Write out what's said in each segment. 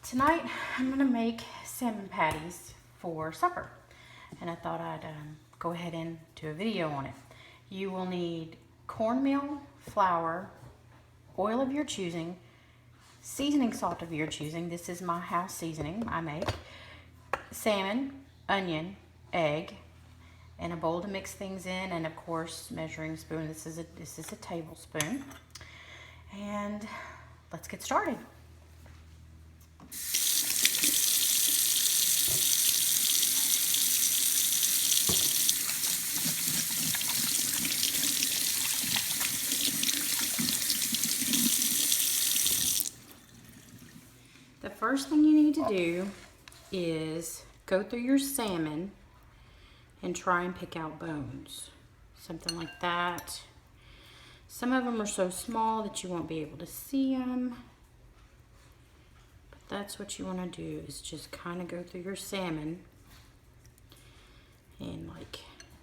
Tonight I'm gonna make salmon patties for supper, and I thought I'd go ahead and do a video on it. You will need cornmeal, flour, oil of your choosing, seasoning salt of your choosing. This is my house seasoning I make. Salmon, onion, egg, and a bowl to mix things in, and of course measuring spoon. This is a tablespoon. And let's get started. The first thing you need to do is go through your salmon and try and pick out bones. Something like that. Some of them are so small that you won't be able to see them. But that's what you want to do, is just kind of go through your salmon. And like,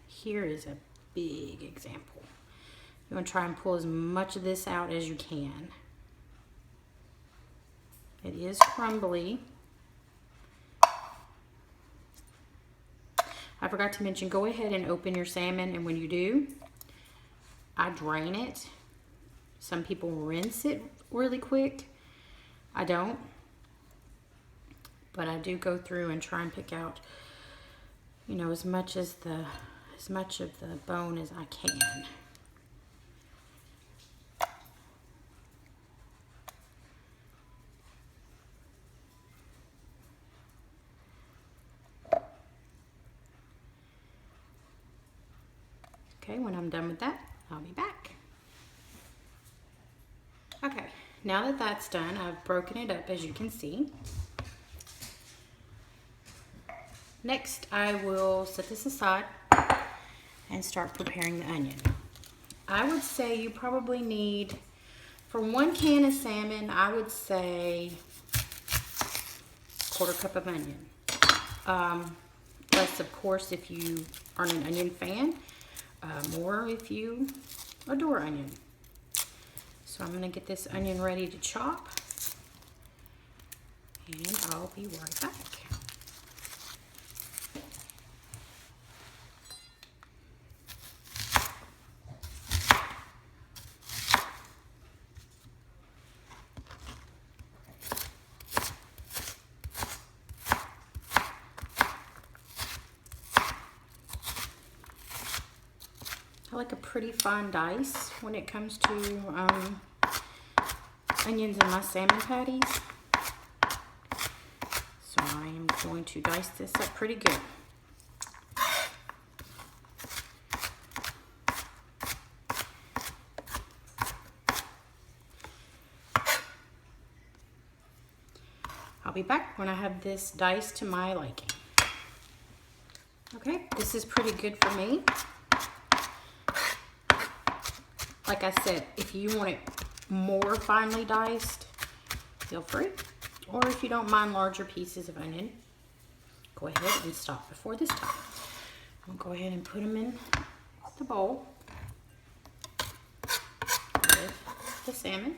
here is a big example. You want to try and pull as much of this out as you can. It is crumbly. I forgot to mention, go ahead and open your salmon, and when you do, I drain it. Some people rinse it really quick. I don't. But I do go through and try and pick out, you know, as much of the bone as I can. Okay, when I'm done with that, I'll be back. Okay, now that that's done, I've broken it up, as you can see. Next, I will set this aside and start preparing the onion. I would say you probably need, for 1 can of salmon, I would say 1/4 cup of onion. Less, of course, if you aren't an onion fan. More if you adore onion. So I'm going to get this onion ready to chop, and I'll be right back. I like a pretty fine dice when it comes to onions in my salmon patties. So I am going to dice this up pretty good. I'll be back when I have this diced to my liking. Okay, this is pretty good for me. Like I said, if you want it more finely diced, feel free. Or if you don't mind larger pieces of onion, go ahead and stop before this time. I'll go ahead and put them in the bowl with the salmon.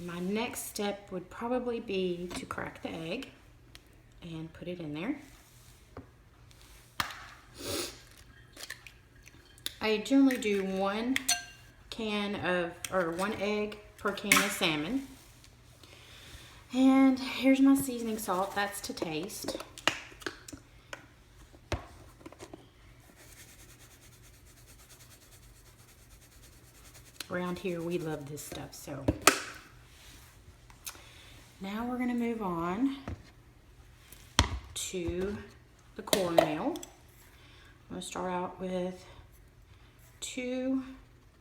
My next step would probably be to crack the egg and put it in there. I generally do 1 egg per can of salmon. And here's my seasoning salt, that's to taste. Around here we love this stuff, so. Now we're going to move on to the cornmeal. I'm going to start out with 2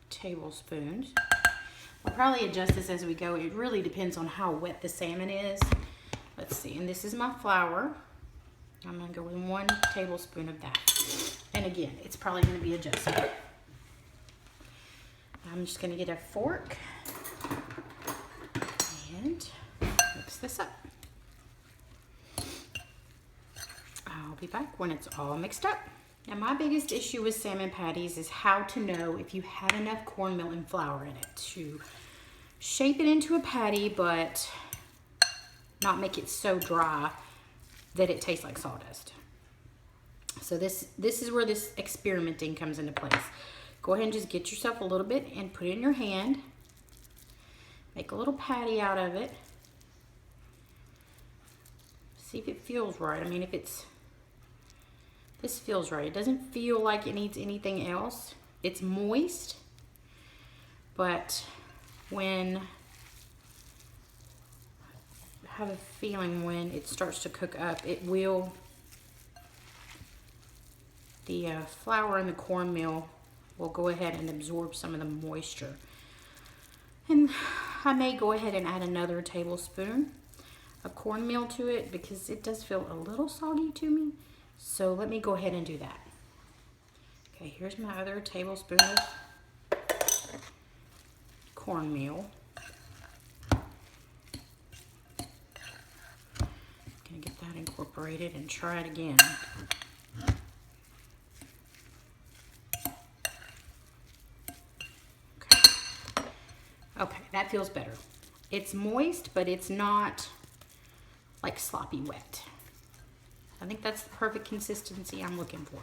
tablespoons. I'll probably adjust this as we go. It really depends on how wet the salmon is. Let's see, and this is my flour. I'm going to go with 1 tablespoon of that. And again, it's probably going to be adjusted. I'm just going to get a fork and mix this up. be back when it's all mixed up. Now my biggest issue with salmon patties is how to know if you have enough cornmeal and flour in it to shape it into a patty, but not make it so dry that it tastes like sawdust. So this is where this experimenting comes into place. Go ahead and just get yourself a little bit and put it in your hand. Make a little patty out of it. See if it feels right. I mean, if this feels right. It doesn't feel like it needs anything else. It's moist, but when I have a feeling when it starts to cook up, it will, the flour and the cornmeal will go ahead and absorb some of the moisture. And I may go ahead and add another tablespoon of cornmeal to it because it does feel a little soggy to me. So let me go ahead and do that. Okay, here's my other tablespoon of cornmeal. Gonna get that incorporated and try it again. Okay, that feels better. It's moist, but it's not like sloppy wet. I think that's the perfect consistency I'm looking for.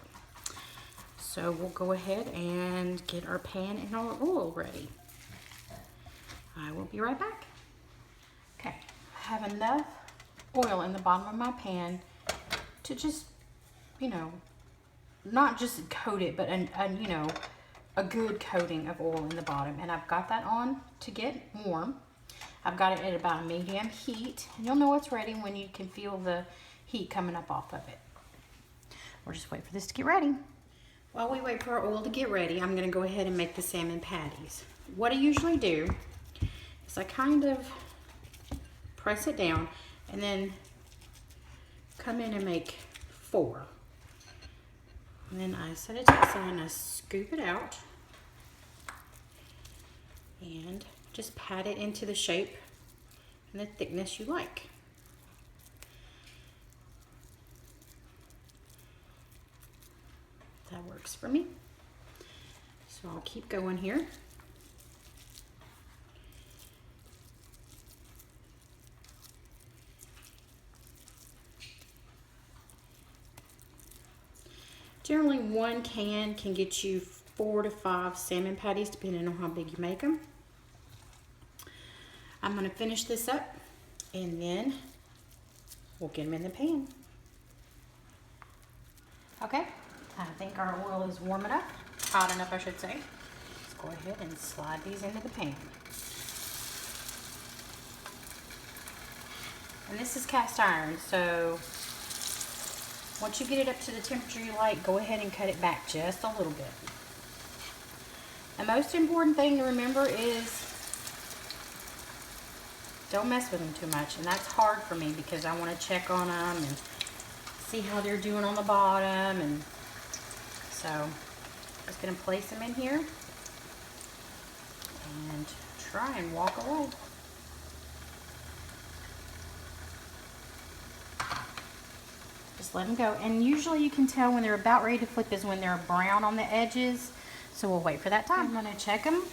So we'll go ahead and get our pan and our oil ready. I will be right back. Okay, I have enough oil in the bottom of my pan to just, you know, not just coat it, but you know, a good coating of oil in the bottom. And I've got that on to get warm. I've got it at about a medium heat. And you'll know it's ready when you can feel the heat coming up off of it. We'll just wait for this to get ready. While we wait for our oil to get ready, I'm gonna go ahead and make the salmon patties. What I usually do is I kind of press it down and then come in and make 4. And then I set it to the side and I scoop it out and just pat it into the shape and the thickness you like. That works for me. So I'll keep going here. Generally, 1 can get you 4 to 5 salmon patties, depending on how big you make them. I'm going to finish this up, and then we'll get them in the pan. Okay, I think our oil is warm enough, hot enough I should say. Let's go ahead and slide these into the pan. And this is cast iron, so once you get it up to the temperature you like, go ahead and cut it back just a little bit. The most important thing to remember is don't mess with them too much. And that's hard for me because I want to check on them and see how they're doing on the bottom. And so I'm just going to place them in here and try and walk away. Just let them go. And usually you can tell when they're about ready to flip is when they're brown on the edges. So we'll wait for that time. I'm going to check them.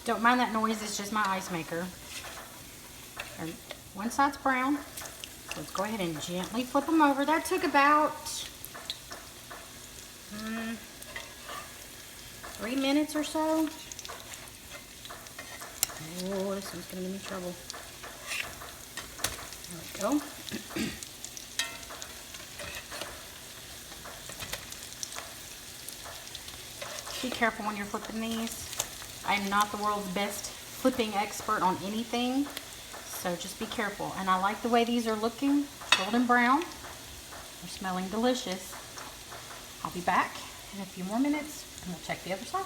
Don't mind that noise, it's just my ice maker. And one side's brown. So let's go ahead and gently flip them over. That took about 3 minutes or so. Oh, this one's going to give me trouble. There we go. Be careful when you're flipping these. I am not the world's best flipping expert on anything, so just be careful. And I like the way these are looking, golden brown. They're smelling delicious. I'll be back in a few more minutes and we'll check the other side.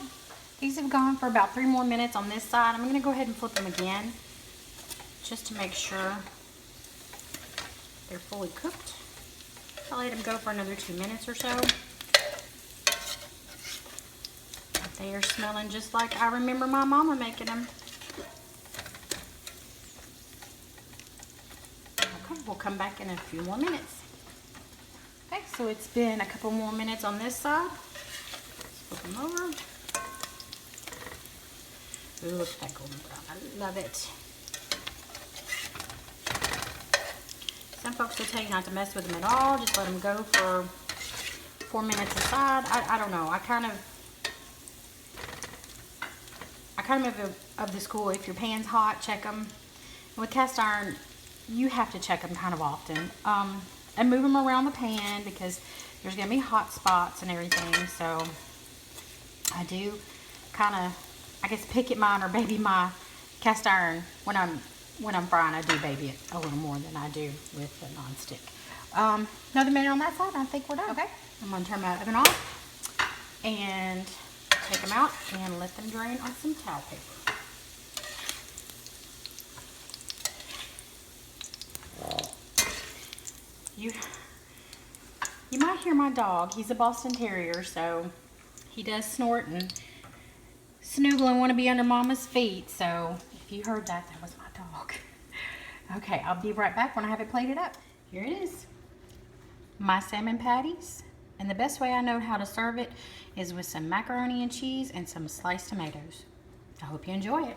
These have gone for about 3 more minutes on this side. I'm going to go ahead and flip them again just to make sure they're fully cooked. I'll let them go for another 2 minutes or so. They are smelling just like I remember my mama making them. Okay, we'll come back in a few more minutes. Okay, So it's been a couple more minutes on this side. Flip them over. Ooh, look at that golden brown. I love it. Some folks will tell you not to mess with them at all. Just let them go for 4 minutes aside. I don't know. I kind of of the school, if your pan's hot, check them. With cast iron, you have to check them kind of often. And move them around the pan because there's going to be hot spots and everything. So I do kind of, I guess, pick at mine or baby my cast iron when I'm frying. I do baby it a little more than I do with the non-stick. Another minute on that side, and I think we're done. Okay. I'm going to turn my oven off and take them out and let them drain on some towel paper. You might hear my dog. He's a Boston Terrier, so he does snort and snoogle and want to be under Mama's feet. So if you heard that, that was my dog. Okay, I'll be right back when I have it plated up. Here it is. My salmon patties. And the best way I know how to serve it is with some macaroni and cheese and some sliced tomatoes. I hope you enjoy it.